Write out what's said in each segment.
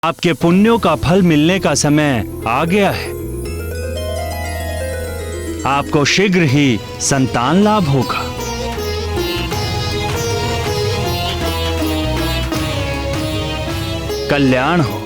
आपके पुण्यों का फल मिलने का समय आ गया है। आपको शीघ्र ही संतान लाभ होगा। कल्याण हो।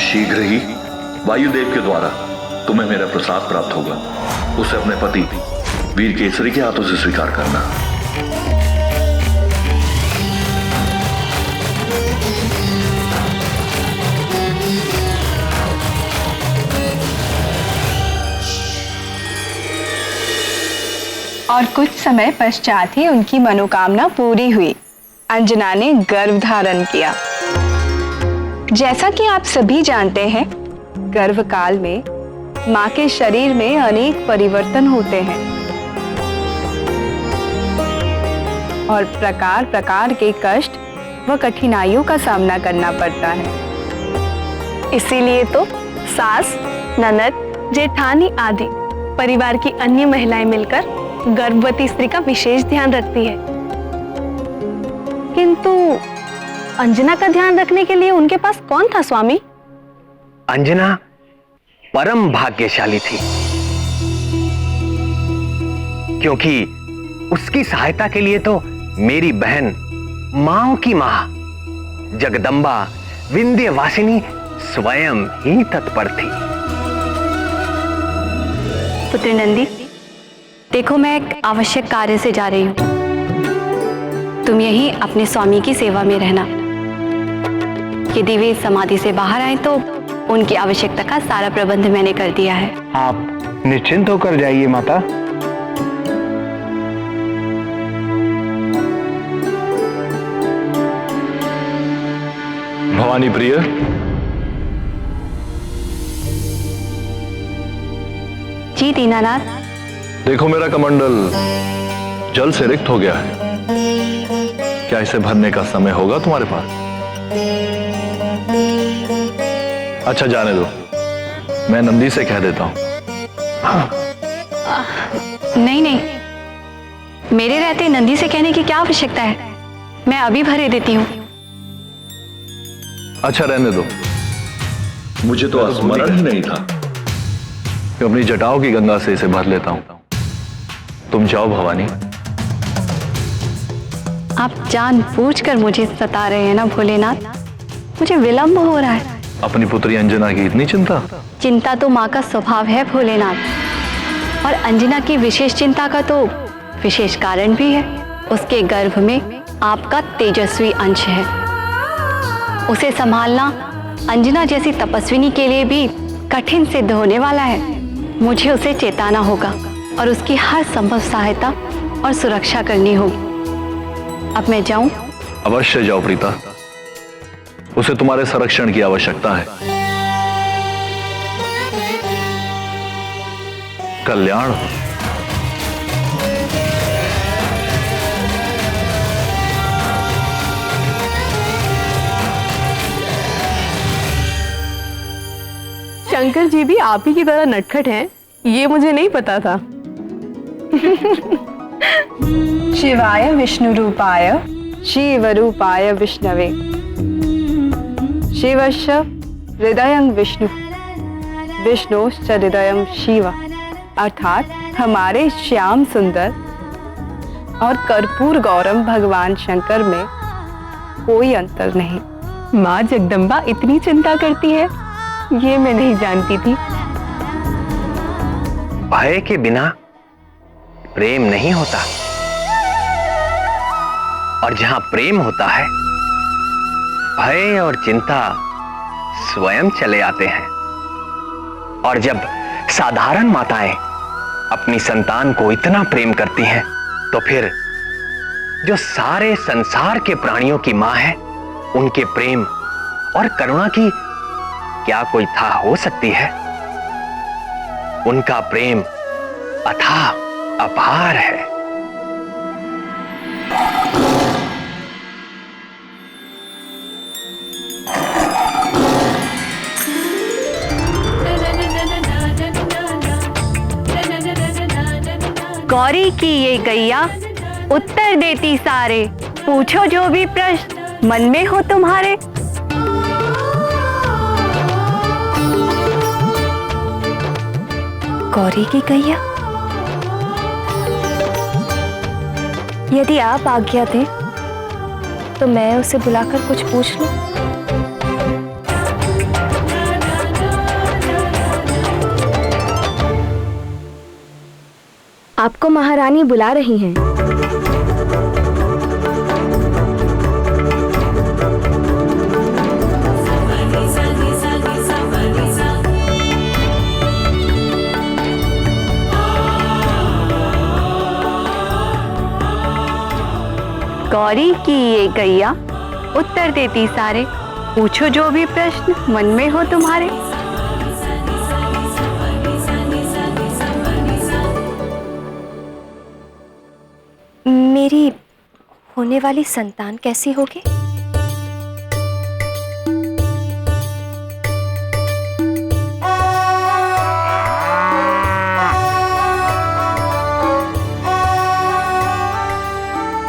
शीघ्र ही वायुदेव के द्वारा तुम्हें मेरा प्रसाद प्राप्त होगा। उसे अपने पति वीर केसरी के हाथों से स्वीकार करना। और कुछ समय पश्चात ही उनकी मनोकामना पूरी हुई। अंजना ने गर्भ धारण किया। जैसा कि आप सभी जानते हैं, गर्भ काल में मां के शरीर में अनेक परिवर्तन होते हैं और प्रकार प्रकार के कष्ट व कठिनाइयों का सामना करना पड़ता है। इसीलिए तो सास, ननद, जेठानी आदि परिवार की अन्य महिलाएं मिलकर गर्भवती स्त्री का विशेष ध्यान रखती है। किंतु अंजना का ध्यान रखने के लिए उनके पास कौन था स्वामी? अंजना परम भाग्यशाली थी, क्योंकि उसकी सहायता के लिए तो मेरी बहन, मां की मां जगदम्बा विंध्यवासिनी स्वयं ही तत्पर थी। पुत्री नंदी, देखो मैं एक आवश्यक कार्य से जा रही हूं। तुम यहीं अपने स्वामी की सेवा में रहना। यदि वे समाधि से बाहर आए तो उनकी आवश्यकता का सारा प्रबंध मैंने कर दिया है। आप निश्चिंत होकर जाइए माता। भवानी प्रिय, जी दीनानाथ। देखो मेरा कमंडल जल से रिक्त हो गया है। क्या इसे भरने का समय होगा तुम्हारे पास? अच्छा जाने दो, मैं नंदी से कह देता हूं। नहीं नहीं, मेरे रहते नंदी से कहने की क्या आवश्यकता है? मैं अभी भरे देती हूँ। अच्छा रहने दो, मुझे तो स्मरण ही नहीं था। मैं अपनी जटाओं की गंगा से इसे भर लेता हूं। तुम जाओ भवानी। आप जानबूझकर मुझे सता रहे हैं ना भोलेनाथ? मुझे विलंब हो रहा है। अपनी पुत्री अंजना की इतनी चिंता? चिंता तो माँ का स्वभाव है भोलेनाथ, और अंजना की विशेष चिंता का तो विशेष कारण भी है। उसके गर्भ में आपका तेजस्वी अंश है। उसे संभालना अंजना जैसी तपस्विनी के लिए भी कठिन सिद्ध होने वाला है। मुझे उसे चेताना होगा और उसकी हर संभव सहायता और सुरक्षा करनी होगी। अब मैं जाऊं? अवश्य जाओ प्रीता, उसे तुम्हारे संरक्षण की आवश्यकता है। कल्याण हो। शंकर जी भी आप ही की तरह नटखट हैं, ये मुझे नहीं पता था। शिवाय विष्णु रूपाय शिव रूपाय विष्णवे शिवश्च हृदयं विष्णु विष्णुश्च हृदयं शिव। अर्थात हमारे श्याम सुंदर और कर्पूर गौरम भगवान शंकर में कोई अंतर नहीं। माँ जगदम्बा इतनी चिंता करती है, ये मैं नहीं जानती थी। भय के बिना प्रेम नहीं होता, और जहां प्रेम होता है भय और चिंता स्वयं चले आते हैं। और जब साधारण माताएं अपनी संतान को इतना प्रेम करती हैं, तो फिर जो सारे संसार के प्राणियों की मां है, उनके प्रेम और करुणा की क्या कोई था हो सकती है? उनका प्रेम अथाह अपार है। गौरी की ये गैया उत्तर देती सारे, पूछो जो भी प्रश्न मन में हो तुम्हारे। गौरी की गैया, यदि आप आज्ञा दें तो मैं उसे बुलाकर कुछ पूछ लूं। आपको महारानी बुला रही हैं। गौरी की ये गैया उत्तर देती सारे, पूछो जो भी प्रश्न मन में हो तुम्हारे। मेरी होने वाली संतान कैसी होगी?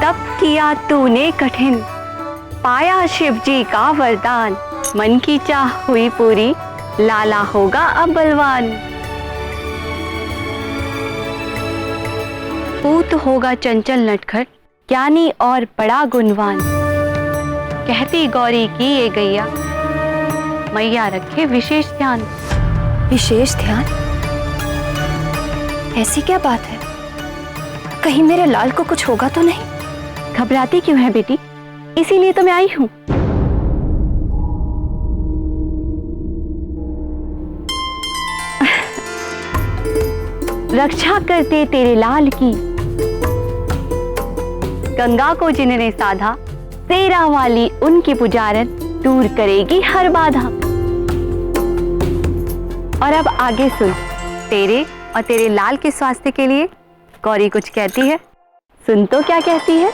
तप किया तूने कठिन, पाया शिव जी का वरदान, मन की चाह हुई पूरी, लाला होगा अब बलवान। पूत होगा चंचल नटखट, ज्ञानी और बड़ा गुणवान, कहती गौरी की ये गैया, मैया रखे विशेष ध्यान। विशेष ध्यान? ऐसी क्या बात है? कहीं मेरे लाल को कुछ होगा तो नहीं? घबराती क्यों है बेटी? इसीलिए तो मैं आई हूं। रक्षा करते तेरे लाल की, गंगा को जिन्होंने साधा, तेरा वाली उनकी पुजारन, दूर करेगी हर बाधा। और अब आगे सुन, तेरे और तेरे लाल के स्वास्थ्य के लिए गौरी कुछ कहती है। सुन तो क्या कहती है।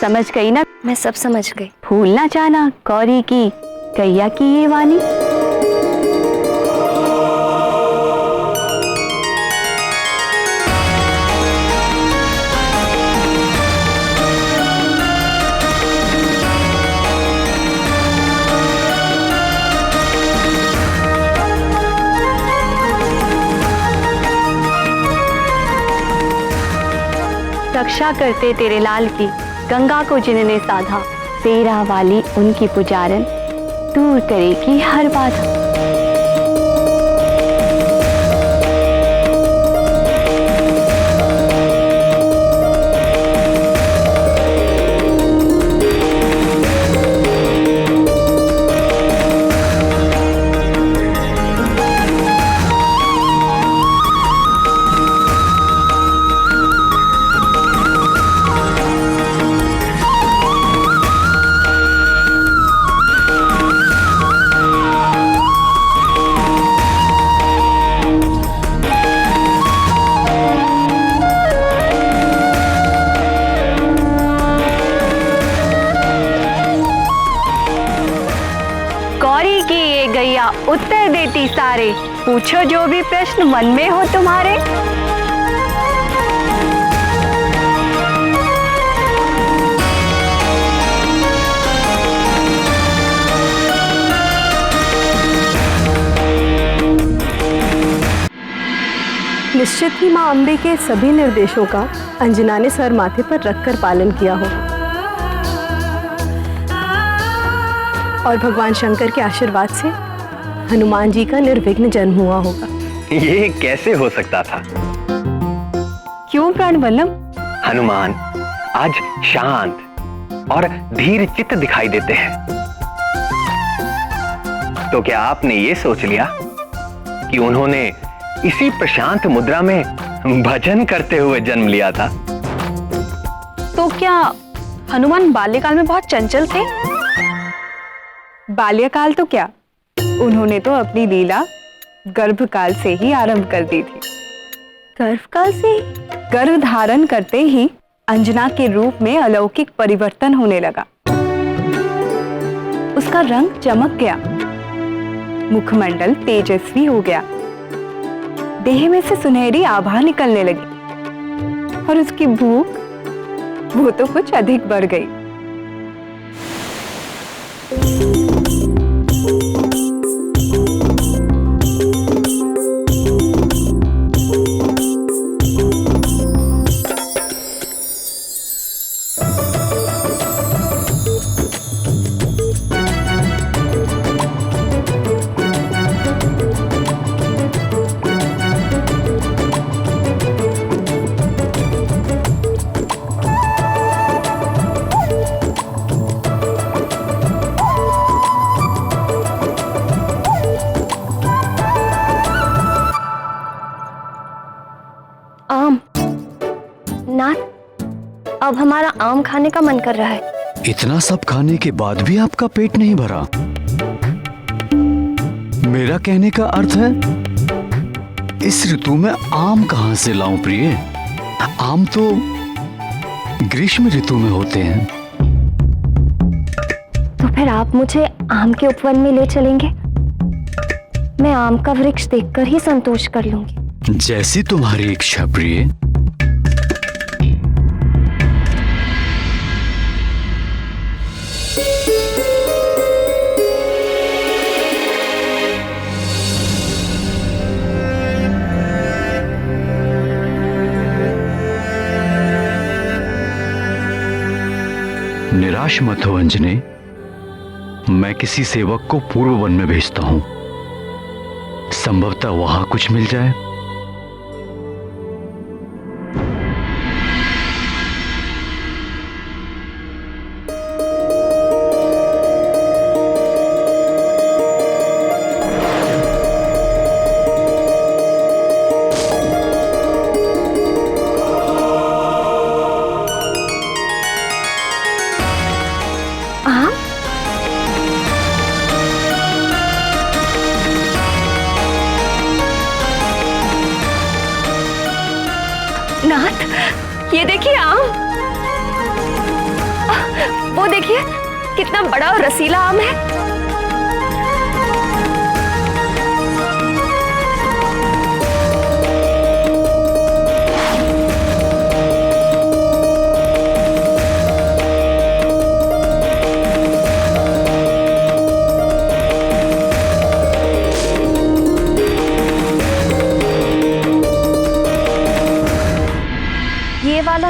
समझ गई ना? मैं सब समझ गई। भूल ना जाना गौरी की गैया की ये वाणी। रक्षा करते तेरे लाल की गंगा को जिन्होंने साधा, तेरा वाली उनकी पुजारन दूर करेगी हर बाधा। गौरी की ये गैया उत्तर देती सारे, पूछो जो भी प्रश्न मन में हो तुम्हारे। निश्चित ही माँ अम्बे के सभी निर्देशों का अंजना ने सर माथे पर रखकर पालन किया हो और भगवान शंकर के आशीर्वाद से हनुमान जी का निर्विघ्न जन्म हुआ होगा। ये कैसे हो सकता था? क्यों प्राणवल्लभ? हनुमान आज शांत और धीर चित्त दिखाई देते हैं, तो क्या आपने ये सोच लिया कि उन्होंने इसी प्रशांत मुद्रा में भजन करते हुए जन्म लिया था? तो क्या हनुमान बाल्यकाल में बहुत चंचल थे? बाल्यकाल तो क्या, उन्होंने तो अपनी लीला गर्भकाल से ही आरंभ कर दी थी। गर्भकाल से? गर्भ धारण करते ही अंजना के रूप में अलौकिक परिवर्तन होने लगा। उसका रंग चमक गया, मुखमंडल तेजस्वी हो गया, देह में से सुनहरी आभा निकलने लगी और उसकी भूख वो तो कुछ अधिक बढ़ गई। आम नाथ, अब हमारा आम खाने का मन कर रहा है। इतना सब खाने के बाद भी आपका पेट नहीं भरा? मेरा कहने का अर्थ है इस ऋतु में आम कहां से लाऊं प्रिय? आम तो ग्रीष्म ऋतु में होते हैं। तो फिर आप मुझे आम के उपवन में ले चलेंगे? मैं आम का वृक्ष देखकर ही संतोष कर लूंगी। जैसी तुम्हारी इच्छा प्रिय। निराश मत हो अंजने, मैं किसी सेवक को पूर्व वन में भेजता हूं, संभवतः वहां कुछ मिल जाए। नाथ, ये देखिए आम। वो देखिए कितना बड़ा और रसीला आम है।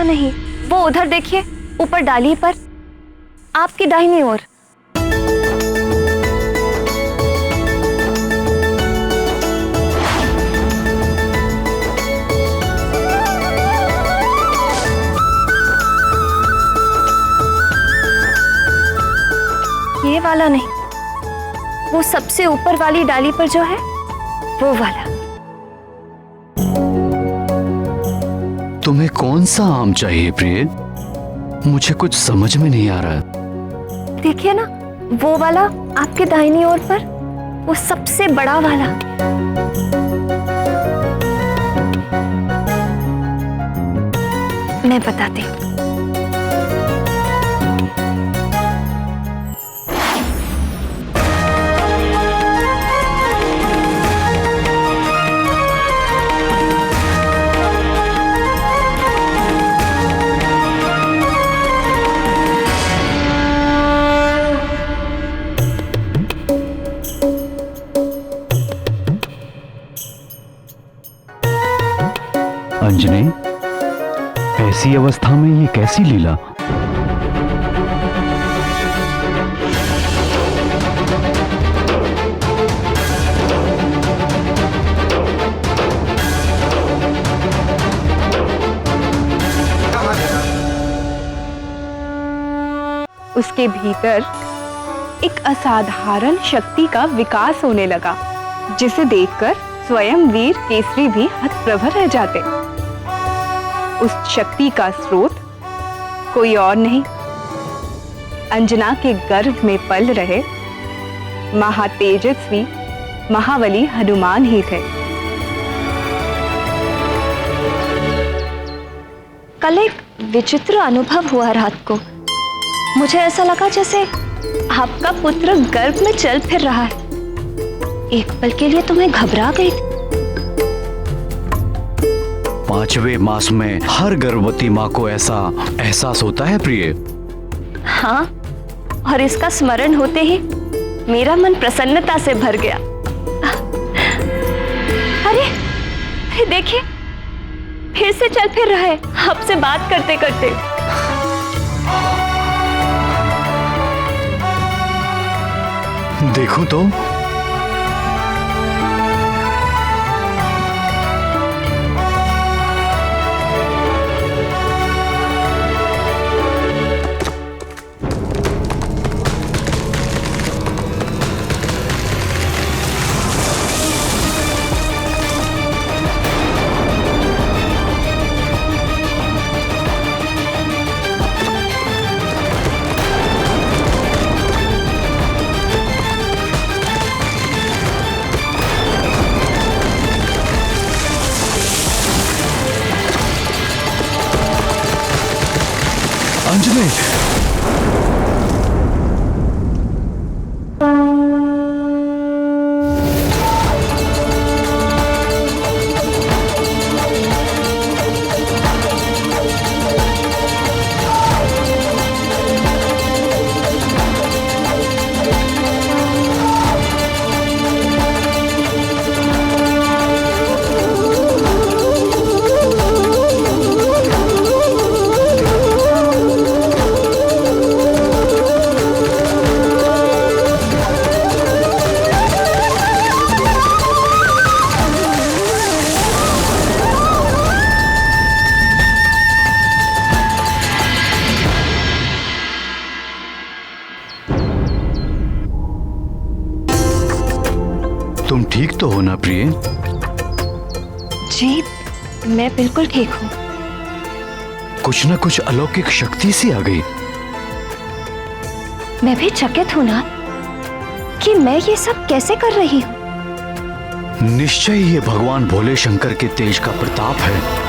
वाला नहीं, वो उधर देखिए, ऊपर डाली पर, आपकी दाहिनी ओर। ये वाला नहीं, वो सबसे ऊपर वाली डाली पर जो है वो वाला। तुम्हें कौन सा आम चाहिए प्रिय? मुझे कुछ समझ में नहीं आ रहा। देखिए ना, वो वाला आपके दाहिनी ओर पर, वो सबसे बड़ा वाला। मैं बताती हूँ। अंजनी, ऐसी अवस्था में ये कैसी लीला? उसके भीतर एक असाधारण शक्ति का विकास होने लगा, जिसे देखकर स्वयं वीर केसरी भी हतप्रभ रह जाते। उस शक्ति का स्रोत कोई और नहीं, अंजना के गर्भ में पल रहे महातेजस्वी महाबली हनुमान ही थे। कल एक विचित्र अनुभव हुआ रात को। मुझे ऐसा लगा जैसे आपका पुत्र गर्भ में चल फिर रहा है। एक पल के लिए तो मैं घबरा गई। 5वें मास में हर गर्भवती माँ को ऐसा एहसास होता है प्रिय। हाँ, और इसका स्मरण होते ही मेरा मन प्रसन्नता से भर गया। अरे देखिए, फिर से चल फिर रहा है आपसे बात करते करते। देखो तो। अंजलि, तुम ठीक तो हो ना प्रिय? जी, मैं बिल्कुल ठीक हूँ। कुछ ना कुछ अलौकिक शक्ति सी आ गई। मैं भी चकित हूँ ना कि मैं ये सब कैसे कर रही हूँ। निश्चय ये भगवान भोले शंकर के तेज का प्रताप है।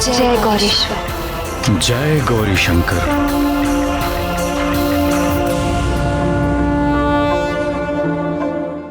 जय गौरीश्वर। जय गौरी शंकर।